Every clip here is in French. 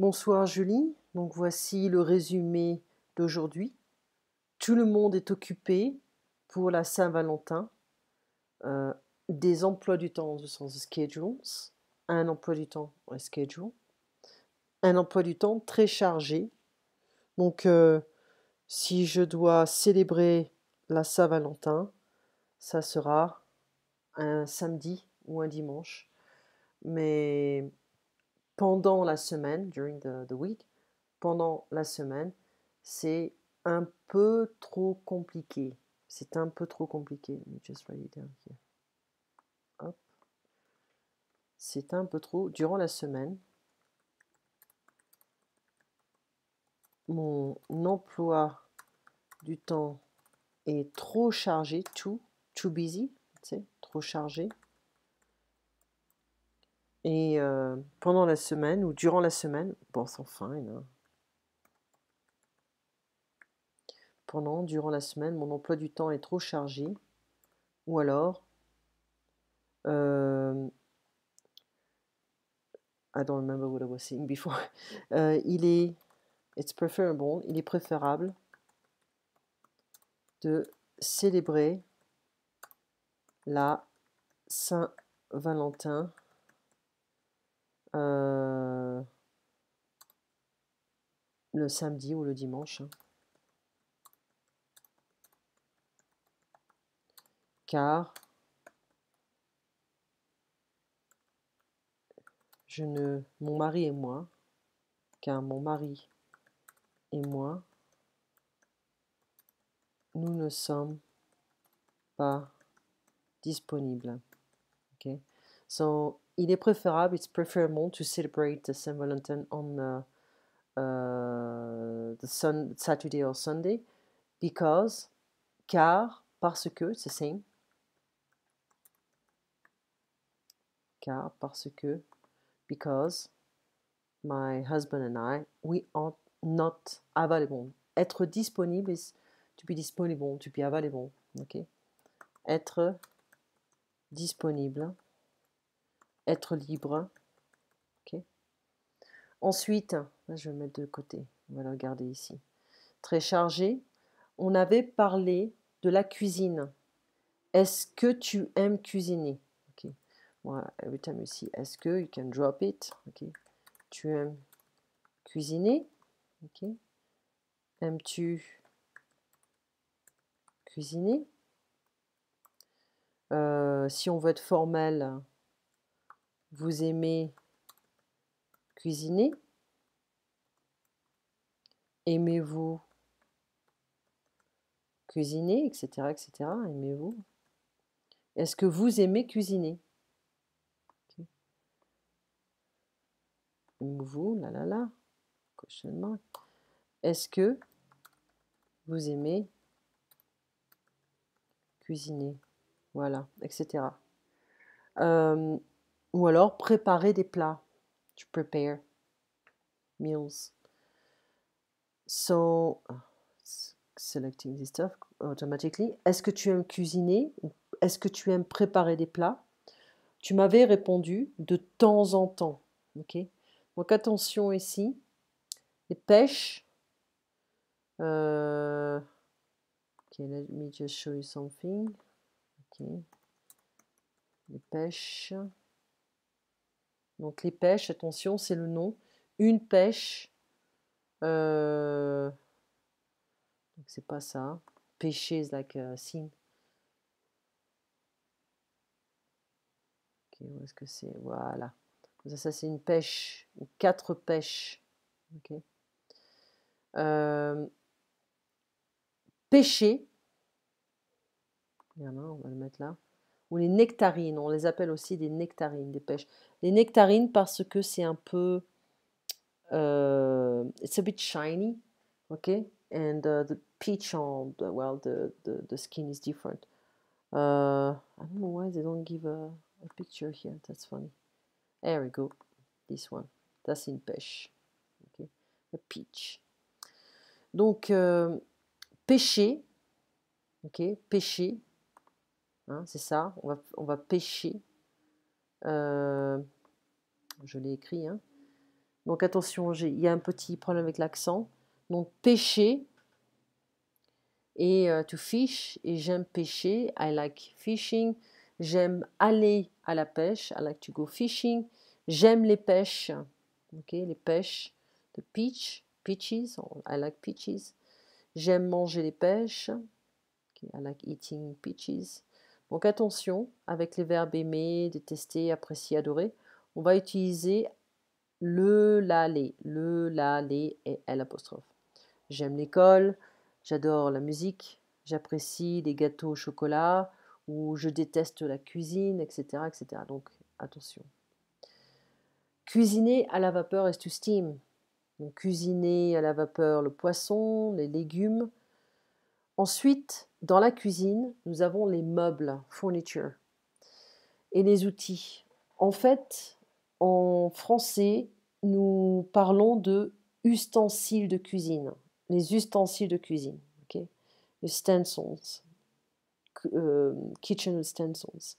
Bonsoir Julie, donc voici le résumé d'aujourd'hui. Tout le monde est occupé pour la Saint-Valentin. Des emplois du temps au sens de schedules, un emploi du temps schedule, un emploi du temps très chargé. Donc si je dois célébrer la Saint-Valentin, ça sera un samedi ou un dimanche. Mais pendant la semaine, during the week, pendant la semaine, c'est un peu trop compliqué. C'est un peu trop compliqué. Let me just write it down here. Hop. C'est un peu trop. Durant la semaine, mon emploi du temps est trop chargé, too busy, tu sais, trop chargé. Et pendant la semaine ou durant la semaine, bon, c'est fine, hein. Durant la semaine, mon emploi du temps est trop chargé. Ou alors, I don't remember what I was saying before. It's preferable, il est préférable de célébrer la Saint-Valentin le samedi ou le dimanche, hein. Car mon mari et moi, nous ne sommes pas disponibles. Okay? So, il est préférable, it's preferable to celebrate the Saint Valentin on Saturday or Sunday parce que, c'est same, because my husband and I, we are not available. Être disponible is to be disponible, to be available. Okay? Être disponible, être libre. Okay? Ensuite, je vais le mettre de côté, on va le regarder ici. Très chargé, on avait parlé de la cuisine. Est-ce que tu aimes cuisiner? Okay. Well, every time you see est-ce que, you can drop it. Okay. Tu aimes cuisiner? Okay. Aimes-tu cuisiner? Si on veut être formel, vous aimez cuisiner? Aimez-vous cuisiner, etc., etc. Aimez-vous? Est-ce que vous aimez cuisiner? Okay. Aimez-vous? La. Question mark. Est-ce que vous aimez cuisiner? Voilà, etc. Ou alors préparer des plats. To prepare meals. So, selecting this stuff automatically. Est-ce que tu aimes cuisiner? Est-ce que tu aimes préparer des plats? Tu m'avais répondu de temps en temps. Okay? Donc attention ici. Les pêches. Okay, let me just show you something. Okay. Les pêches. Donc les pêches, attention, c'est le nom. Une pêche. Donc c'est pas ça. Pêcher is like a sin. Ok, où est-ce que c'est? Voilà. Ça c'est une pêche. 4 pêches. Ok. Pêcher. Voilà, on va le mettre là. Ou les nectarines. On les appelle aussi des nectarines, des pêches. Les nectarines parce que c'est un peu... it's a bit shiny. Okay. And the peach on the skin is different. I don't know why they don't give a picture here. That's funny. There we go. This one. That's in pêche. Okay. A peach. Donc, pêcher. Ok. Pêcher. Hein, c'est ça. On va pêcher. Je l'ai écrit. Hein. Donc attention, il y a un petit problème avec l'accent. Donc pêcher et to fish, et j'aime pêcher, I like fishing. J'aime aller à la pêche, I like to go fishing. J'aime les pêches, ok, les pêches, the peaches, I like peaches. J'aime manger les pêches, okay, I like eating peaches. Donc attention, avec les verbes aimer, détester, apprécier, adorer, on va utiliser le, la, les et L'. J'aime l'école, j'adore la musique, j'apprécie les gâteaux au chocolat, ou je déteste la cuisine, etc., etc. Donc attention. Cuisiner à la vapeur is to steam. Donc cuisiner à la vapeur le poisson, les légumes. Ensuite, dans la cuisine, nous avons les meubles, furniture, et les outils. En fait, en français, nous parlons de ustensiles de cuisine. Les ustensiles de cuisine, ok? Utensils, kitchen utensils.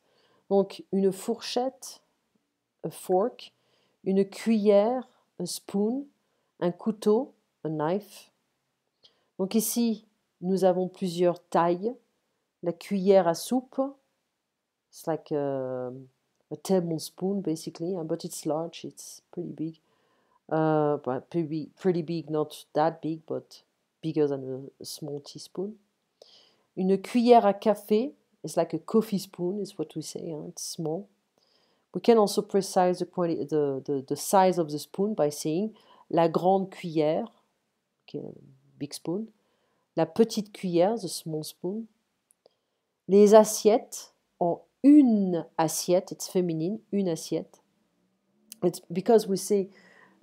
Donc, une fourchette, a fork, une cuillère, a spoon, un couteau, a knife. Donc ici, nous avons plusieurs tailles. La cuillère à soupe, it's like a tablespoon basically, but it's large, it's pretty big. But pretty big, not that big, but bigger than a small teaspoon. Une cuillère à café, it's like a coffee spoon, is what we say, hein, it's small. We can also precise the size of the spoon by saying la grande cuillère, okay, big spoon, la petite cuillère, the small spoon. Les assiettes en une assiette, it's feminine, une assiette. It's because we say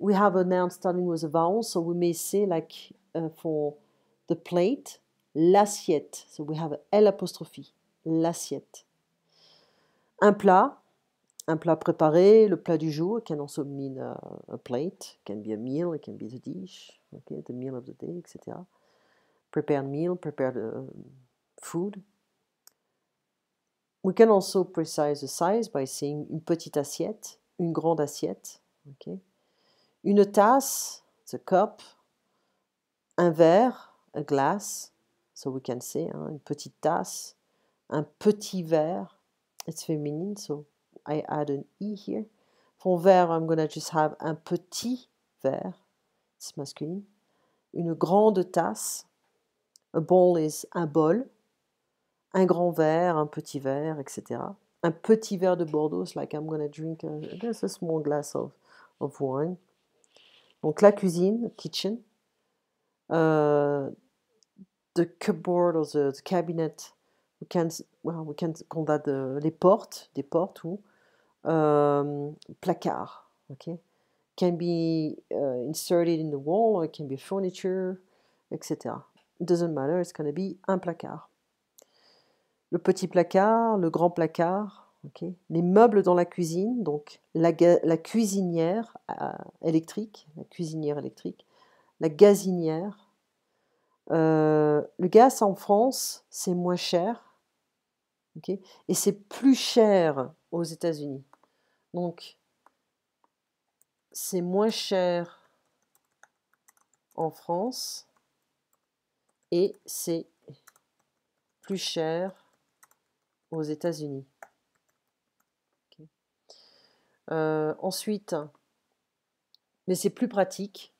we have a noun starting with a vowel, so we may say like for the plate, l'assiette. So we have a L apostrophe, l'assiette. Un plat préparé, le plat du jour, it can also mean a plate, it can be a meal, it can be the dish, okay, the meal of the day, etc. Prepared meal, prepared food. We can also precise the size by saying une petite assiette, une grande assiette, okay. Une tasse, the cup, un verre, a glass, so we can say hein, une petite tasse, un petit verre, it's feminine, so I add an E here. For verre, I'm gonna just have un petit verre, it's masculine. Une grande tasse, a bowl is un bol, un grand verre, un petit verre, etc. Un petit verre de Bordeaux, it's like I'm gonna drink just a small glass of wine. Donc la cuisine, kitchen. The cupboard or the cabinet, we can call that les portes, des portes ou placard, okay? Can be inserted in the wall or it can be furniture, etc. It doesn't matter, it's going to be un placard. Le petit placard, le grand placard, okay? Les meubles dans la cuisine, donc la cuisinière électrique, la gazinière. Le gaz en France, c'est moins cher, okay? Et c'est plus cher aux États-Unis. Donc, c'est moins cher en France et c'est plus cher aux États-Unis. Okay. Ensuite, mais c'est plus pratique,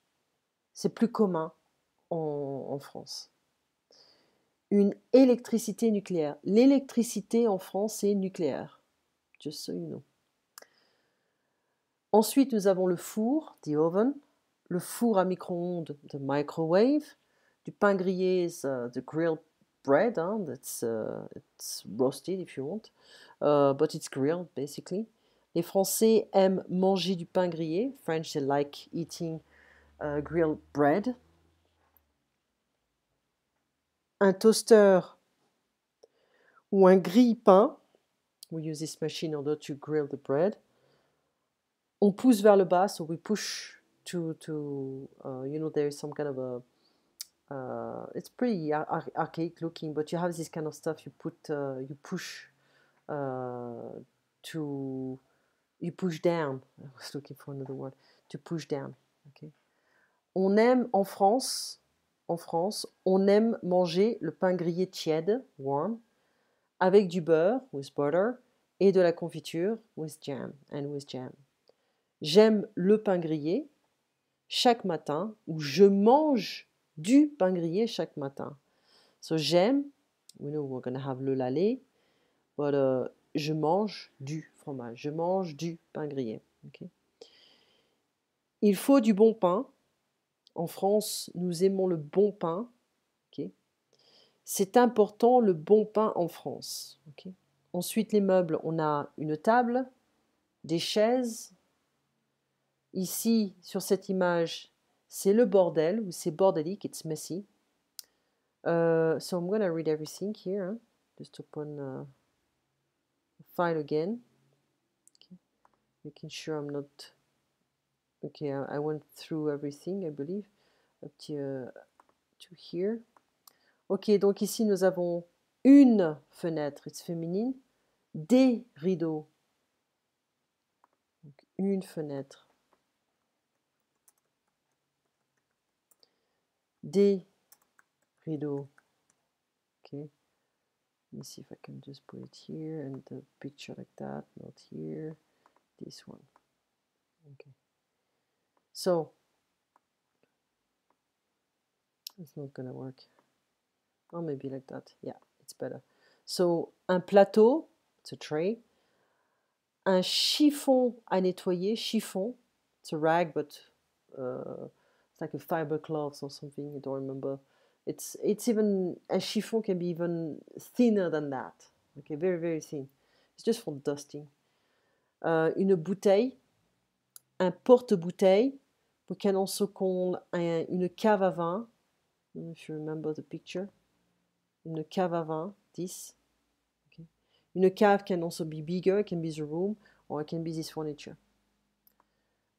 c'est plus commun en France. Une électricité nucléaire. L'électricité en France, c'est nucléaire. Just so you know. Ensuite, nous avons le four, the oven. Le four à micro-ondes, the microwave. Du pain grillé, the grilled bread. Hein, it's roasted if you want. But it's grilled, basically. Les Français aiment manger du pain grillé. French, they like eating grilled bread. Un toaster ou un grille-pain. We use this machine in order to grill the bread. On pousse vers le bas, so we push to you know, there is some kind of a it's pretty archaic looking, but you have this kind of stuff you put you push to you push down. I was looking for another word, to push down. Okay. On aime en France, on aime manger le pain grillé tiède, warm, avec du beurre, with butter, et de la confiture, with jam, and with jam. J'aime le pain grillé chaque matin, ou je mange du pain grillé chaque matin. So j'aime, we know we're gonna have le lalé, but je mange du fromage, je mange du pain grillé. Okay? Il faut du bon pain. En France, nous aimons le bon pain. Okay? C'est important le bon pain en France. Okay? Ensuite, les meubles, on a une table, des chaises. Ici, sur cette image, c'est le bordel, ou c'est bordélique, it's messy. So I'm going to read everything here, just open the file again. Okay. Making sure I'm not... Okay, I went through everything, I believe, up to here. Ok, donc ici nous avons une fenêtre, it's féminine, des rideaux, donc une fenêtre, des rideaux. Okay, let me see if I can just put it here and the picture like that, not here, this one. Okay, so it's not gonna work. Oh, maybe like that. Yeah, it's better. So, un plateau, it's a tray. Un chiffon à nettoyer, chiffon, it's a rag, but it's like a fiber cloth or something, I don't remember. It's even, a chiffon can be even thinner than that. Okay, very, very thin. It's just for dusting. Une bouteille, un porte-bouteille. We can also call une cave à vin. I don't know if you remember the picture. Une cave à vin, this. Okay. Une cave can also be bigger, it can be the room, or it can be this furniture.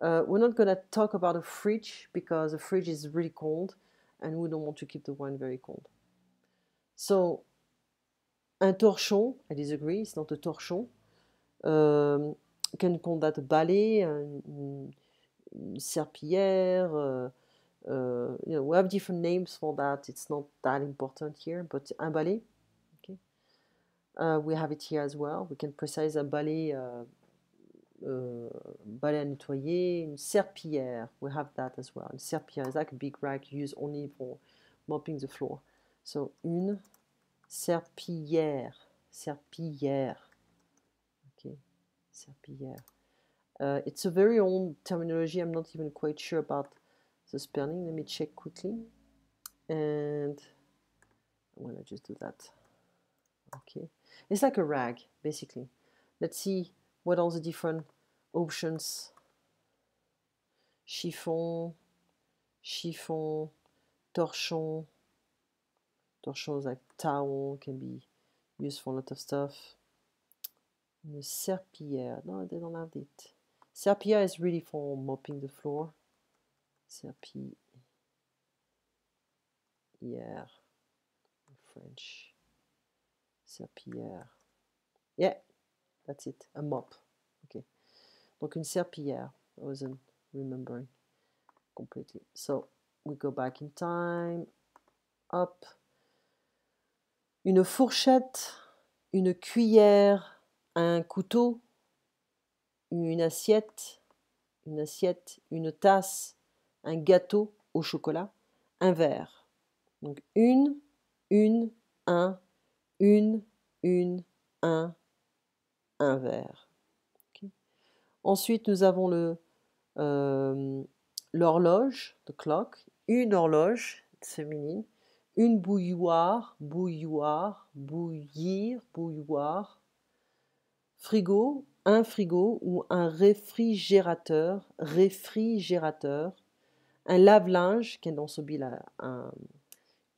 We're not going to talk about a fridge because the fridge is really cold and we don't want to keep the wine very cold. So, un torchon, I disagree, it's not a torchon. You can call that a balai, une serpillière. You know, we have different names for that. It's not that important here, but un balai. Okay. We have it here as well. We can precise un balai. Balai à nettoyer, une serpillière, we have that as well. Une serpillière is like a big rag used only for mopping the floor. So, une serpillière, serpillière. Okay, serpillière. It's a very old terminology. I'm not even quite sure about the spelling. Let me check quickly. And I'm gonna just do that. Okay, it's like a rag, basically. Let's see what are the different options. Chiffon, chiffon, torchon. Torchon is like towel, can be used for a lot of stuff. Une serpillière. No, they don't have it. Serpillière is really for mopping the floor. Serpillière. In French. Serpillière. Yeah, that's it. A mop. Okay. Donc une serpillière. I wasn't remembering completely. So we go back in time. Up. Une fourchette, une cuillère, un couteau, une assiette, une tasse, un gâteau au chocolat, un verre. Donc un, un verre. Okay. Ensuite, nous avons l'horloge, the clock, une horloge féminine, une bouilloire, bouillir, frigo, un frigo ou un réfrigérateur, un lave-linge, can also be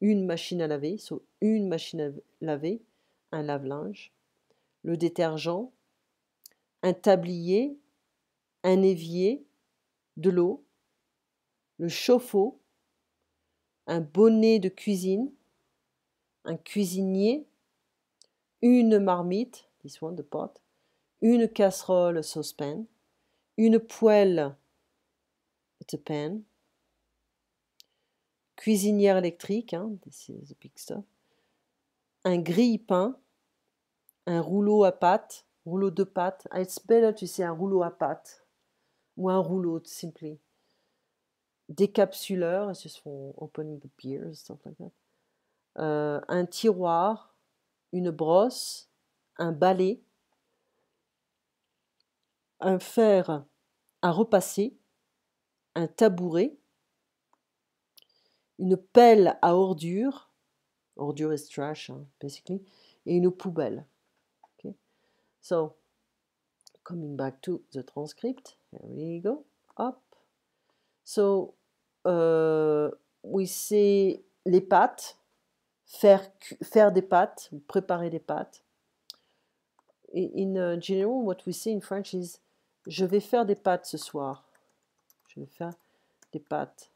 une machine à laver, so une machine à laver, un lave-linge, le détergent, un tablier, un évier, de l'eau, le chauffe-eau, un bonnet de cuisine, un cuisinier, une marmite, this one, the pot, une casserole saucepan, une poêle, It's a pan. Cuisinière électrique, hein, this is the big stuff. Un grille-pain, un rouleau à pâte, rouleau de pâte. It's better to say un rouleau à pâte ou un rouleau, simply. Décapsuleur, it's just for opening the beers, stuff like that. Un tiroir, une brosse, un balai, un fer à repasser, un tabouret, une pelle à ordures, ordure is trash, hein, basically, et une poubelle. Okay. So, coming back to the transcript, here we go, up. So, we say les pâtes, faire des pâtes, préparer des pâtes. In general, what we say in French is je vais faire des pâtes ce soir. Je vais faire des pâtes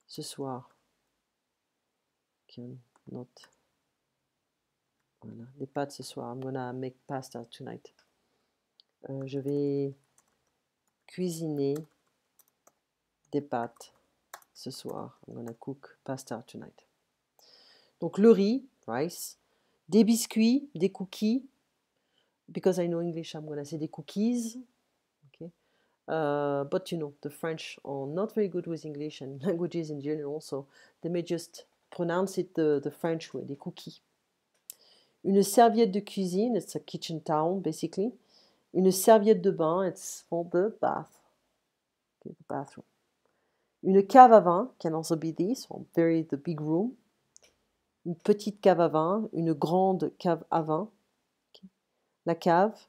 ce soir. Okay, note. Voilà, des pâtes ce soir. I'm gonna make pasta tonight. Je vais cuisiner des pâtes ce soir. I'm gonna cook pasta tonight. Donc le riz, rice, des biscuits, des cookies. Because I know English, I'm gonna say des cookies. Okay. But you know, the French are not very good with English and languages in general, so they may just pronounce it the French way, des cookies. Une serviette de cuisine, it's a kitchen towel, basically. Une serviette de bain, it's for the bath. Okay, the bathroom. Une cave à vin, can also be this, or the big room. Une petite cave à vin, une grande cave à vin. Okay. La cave,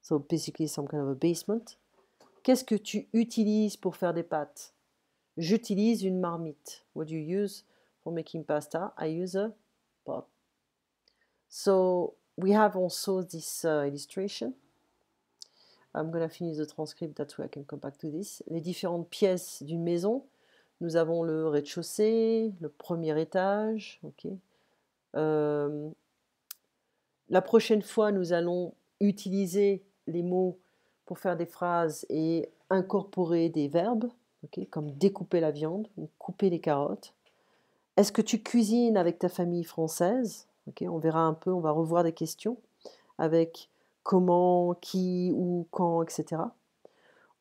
so basically some kind of a basement. Qu'est-ce que tu utilises pour faire des pâtes? J'utilise une marmite. What do you use for making pasta? I use a pot. So we have also this illustration. I'm going to finish the transcript, that way I can come back to this. Les différentes pièces d'une maison. Nous avons le rez-de-chaussée, le premier étage. Okay. La prochaine fois, nous allons utiliser les mots pour faire des phrases et incorporer des verbes, okay, comme découper la viande ou couper les carottes. Est-ce que tu cuisines avec ta famille française? Okay, on verra un peu, on va revoir des questions avec comment, qui, où, quand, etc.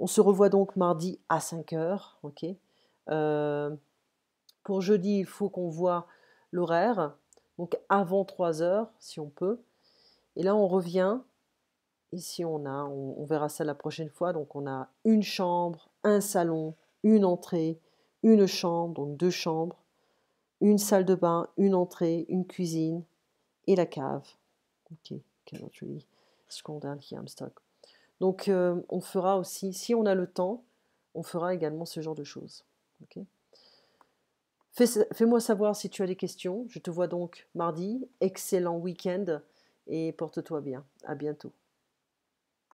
On se revoit donc mardi à 5h. Okay. Pour jeudi, il faut qu'on voit l'horaire, donc avant 3h si on peut. Et là, on revient. Ici, on verra ça la prochaine fois. Donc, on a une chambre, un salon, une entrée, une chambre, donc 2 chambres, une salle de bain, une entrée, une cuisine et la cave. Ok, cannot really scroll down here, I'm stuck. Donc, on fera aussi, si on a le temps, on fera également ce genre de choses. Okay. Fais-moi savoir si tu as des questions. Je te vois donc mardi. Excellent week-end et porte-toi bien. À bientôt.